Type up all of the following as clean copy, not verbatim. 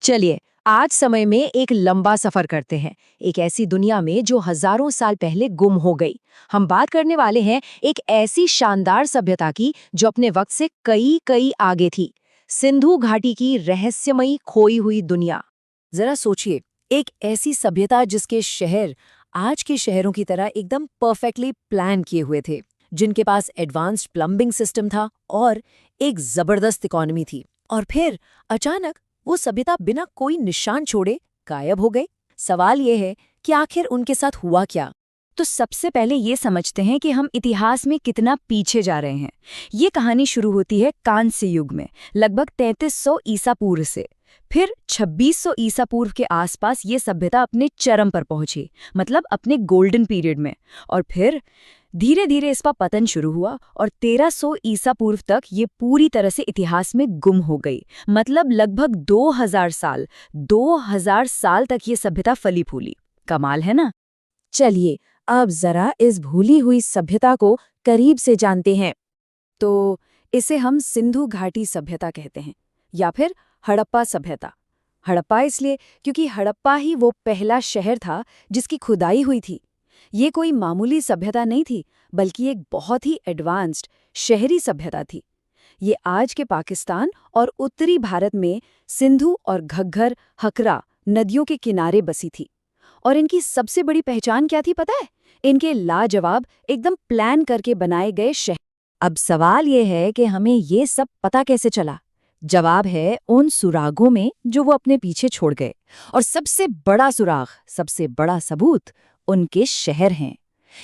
चलिए, आज समय में एक लंबा सफर करते हैं, एक ऐसी दुनिया में जो हजारों साल पहले गुम हो गई। हम बात करने वाले हैं एक ऐसी शानदार सभ्यता की जो अपने वक्त से कई कई आगे थी। सिंधु घाटी की रहस्यमयी खोई हुई दुनिया। जरा सोचिए, एक ऐसी सभ्यता जिसके शहर आज के शहरों की तरह एकदम परफेक्टली प्लान किए हुए थे, जिनके पास एडवांस्ड प्लम्बिंग सिस्टम था और एक जबरदस्त इकोनॉमी थी। और फिर अचानक वो सभ्यता बिना कोई निशान छोड़े गायब हो गई। सवाल ये है कि आखिर उनके साथ हुआ क्या। तो सबसे पहले ये समझते हैं कि हम इतिहास में कितना पीछे जा रहे हैं। ये कहानी शुरू होती है कांस्य युग में, लगभग 3300 ईसा पूर्व से। फिर 2600 ईसा पूर्व के आसपास ये सभ्यता अपने चरम पर पहुंची, मतलब अपने गोल्डन पीरियड में। और फिर धीरे धीरे इसका पतन शुरू हुआ और 1300 ईसा पूर्व तक ये पूरी तरह से इतिहास में गुम हो गई। मतलब लगभग 2000 साल तक ये सभ्यता फली फूली। कमाल है ना। चलिए, अब जरा इस भूली हुई सभ्यता को करीब से जानते हैं। तो इसे हम सिंधु घाटी सभ्यता कहते हैं, या फिर हड़प्पा सभ्यता। हड़प्पा इसलिए क्योंकि हड़प्पा ही वो पहला शहर था जिसकी खुदाई हुई थी। ये कोई मामूली सभ्यता नहीं थी, बल्कि एक बहुत ही एडवांस्ड शहरी सभ्यता थी। ये आज के पाकिस्तान और उत्तरी भारत में सिंधु और घग्गर, हकरा नदियों के किनारे बसी थी। और इनकी सबसे बड़ी पहचान क्या थी पता है? इनके लाजवाब एकदम प्लान करके बनाए गए शहर। अब सवाल ये है कि हमें ये सब पता कैसे चला? जवाब है उन सुरागों में जो वो अपने पीछे छोड़ गए। और सबसे बड़ा सुराग, सबसे बड़ा सबूत उनके शहर हैं।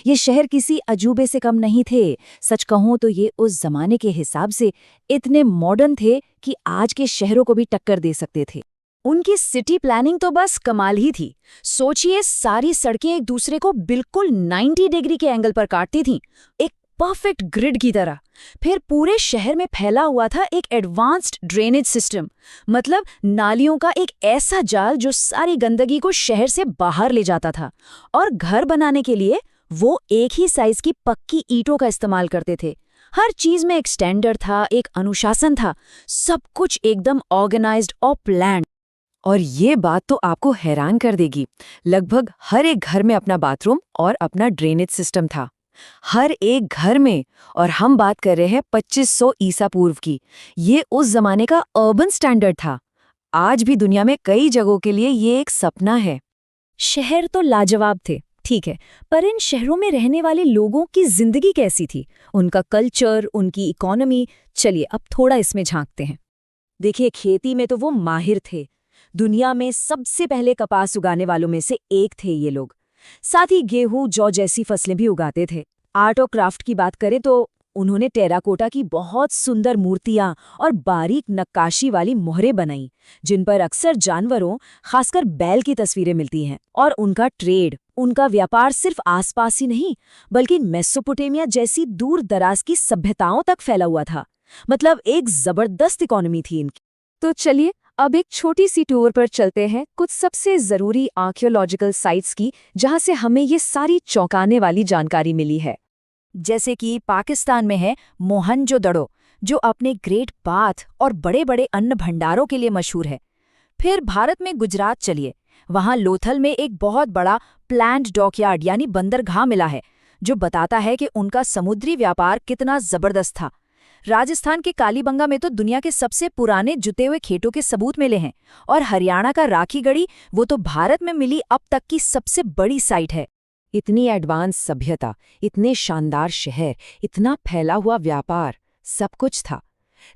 ये शहर किसी अजूबे से कम नहीं थे। सच कहूं तो ये उस जमाने के हिसाब से इतने मॉडर्न थे कि आज के शहरों को भी टक्कर दे सकते थे। उनकी सिटी प्लानिंग तो बस कमाल ही थी। सोचिए, सारी सड़कें एक दूसरे को बिल्कुल 90 डिग्री के एंगल पर काटती थीं, एक परफेक्ट ग्रिड की तरह। फिर पूरे शहर में फैला हुआ था एक एडवांस्ड ड्रेनेज सिस्टम, मतलब नालियों का एक ऐसा जाल जो सारी गंदगी को शहर से बाहर ले जाता था। और घर बनाने के लिए वो एक ही साइज की पक्की ईंटों का इस्तेमाल करते थे। हर चीज में एक स्टैंडर्ड था, एक अनुशासन था, सब कुछ एकदम ऑर्गेनाइज्ड और प्लान्ड। और ये बात तो आपको हैरान कर देगी, लगभग हर एक घर में अपना बाथरूम और अपना ड्रेनेज सिस्टम था। हर एक घर में। और हम बात कर रहे हैं 2500 ईसा पूर्व की। ये उस जमाने का अर्बन स्टैंडर्ड था। आज भी दुनिया में कई जगहों के लिए ये एक सपना है। शहर तो लाजवाब थे, ठीक है, पर इन शहरों में रहने वाले लोगों की जिंदगी कैसी थी? उनका कल्चर, उनकी इकोनॉमी। चलिए अब थोड़ा इसमें झांकते हैं। देखिए, खेती में तो वो माहिर थे। दुनिया में सबसे पहले कपास उगाने वालों में से एक थे ये लोग। साथ ही गेहूं, जौ जैसी फसलें भी उगाते थे। आर्ट और क्राफ्ट की बात करें तो उन्होंने टेराकोटा की बहुत सुंदर मूर्तियां और बारीक नक्काशी वाली मोहरें बनाई, जिन पर अक्सर जानवरों, खासकर बैल की तस्वीरें मिलती हैं। और उनका ट्रेड, उनका व्यापार सिर्फ आसपास ही नहीं, बल्कि मेसोपोटामिया जैसी दूर दराज की सभ्यताओं तक फैला हुआ था। मतलब एक जबरदस्त इकोनॉमी थी इनकी। तो चलिए अब एक छोटी सी टूर पर चलते हैं कुछ सबसे जरूरी आर्कियोलॉजिकल साइट्स की, जहां से हमें ये सारी चौंकाने वाली जानकारी मिली है। जैसे कि पाकिस्तान में है मोहनजोदड़ो, जो अपने ग्रेट बाथ और बड़े बड़े अन्न भंडारों के लिए मशहूर है। फिर भारत में गुजरात चलिए, वहां लोथल में एक बहुत बड़ा प्लान्ड डॉकयार्ड यानी बंदरगाह मिला है, जो बताता है कि उनका समुद्री व्यापार कितना जबरदस्त था। राजस्थान के कालीबंगा में तो दुनिया के सबसे पुराने जुते हुए खेतों के सबूत मिले हैं। और हरियाणा का राखीगढ़ी, वो तो भारत में मिली अब तक की सबसे बड़ी साइट है। इतनी एडवांस सभ्यता, इतने शानदार शहर, इतना फैला हुआ व्यापार, सब कुछ था।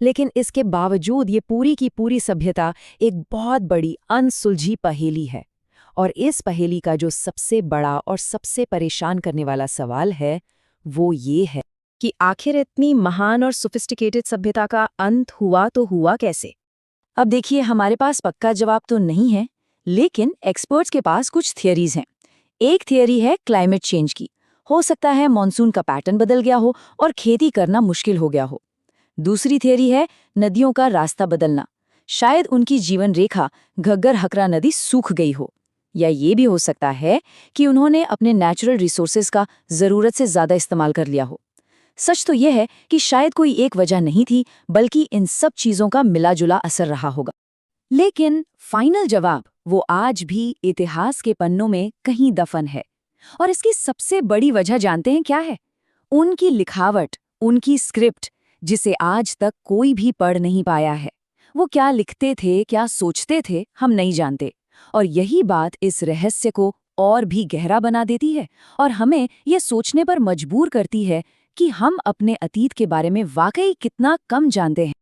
लेकिन इसके बावजूद ये पूरी की पूरी सभ्यता एक बहुत बड़ी अनसुलझी पहेली है। और इस पहेली का जो सबसे बड़ा और सबसे परेशान करने वाला सवाल है, वो ये है कि आखिर इतनी महान और सोफिस्टिकेटेड सभ्यता का अंत हुआ तो हुआ कैसे? अब देखिए, हमारे पास पक्का जवाब तो नहीं है, लेकिन एक्सपर्ट्स के पास कुछ थियरीज हैं। एक थियरी है क्लाइमेट चेंज की। हो सकता है मॉनसून का पैटर्न बदल गया हो और खेती करना मुश्किल हो गया हो। दूसरी थियरी है नदियों का रास्ता बदलना। शायद उनकी जीवन रेखा घग्गर हकरा नदी सूख गई हो। या ये भी हो सकता है कि उन्होंने अपने नेचुरल रिसोर्सेज का जरूरत से ज्यादा इस्तेमाल कर लिया हो। सच तो यह है कि शायद कोई एक वजह नहीं थी, बल्कि इन सब चीजों का मिला जुला असर रहा होगा। लेकिन फाइनल जवाब वो आज भी इतिहास के पन्नों में कहीं दफन है। और इसकी सबसे बड़ी वजह जानते हैं क्या है? उनकी लिखावट, उनकी स्क्रिप्ट, जिसे आज तक कोई भी पढ़ नहीं पाया है। वो क्या लिखते थे, क्या सोचते थे, हम नहीं जानते। और यही बात इस रहस्य को और भी गहरा बना देती है और हमें ये सोचने पर मजबूर करती है कि हम अपने अतीत के बारे में वाकई कितना कम जानते हैं।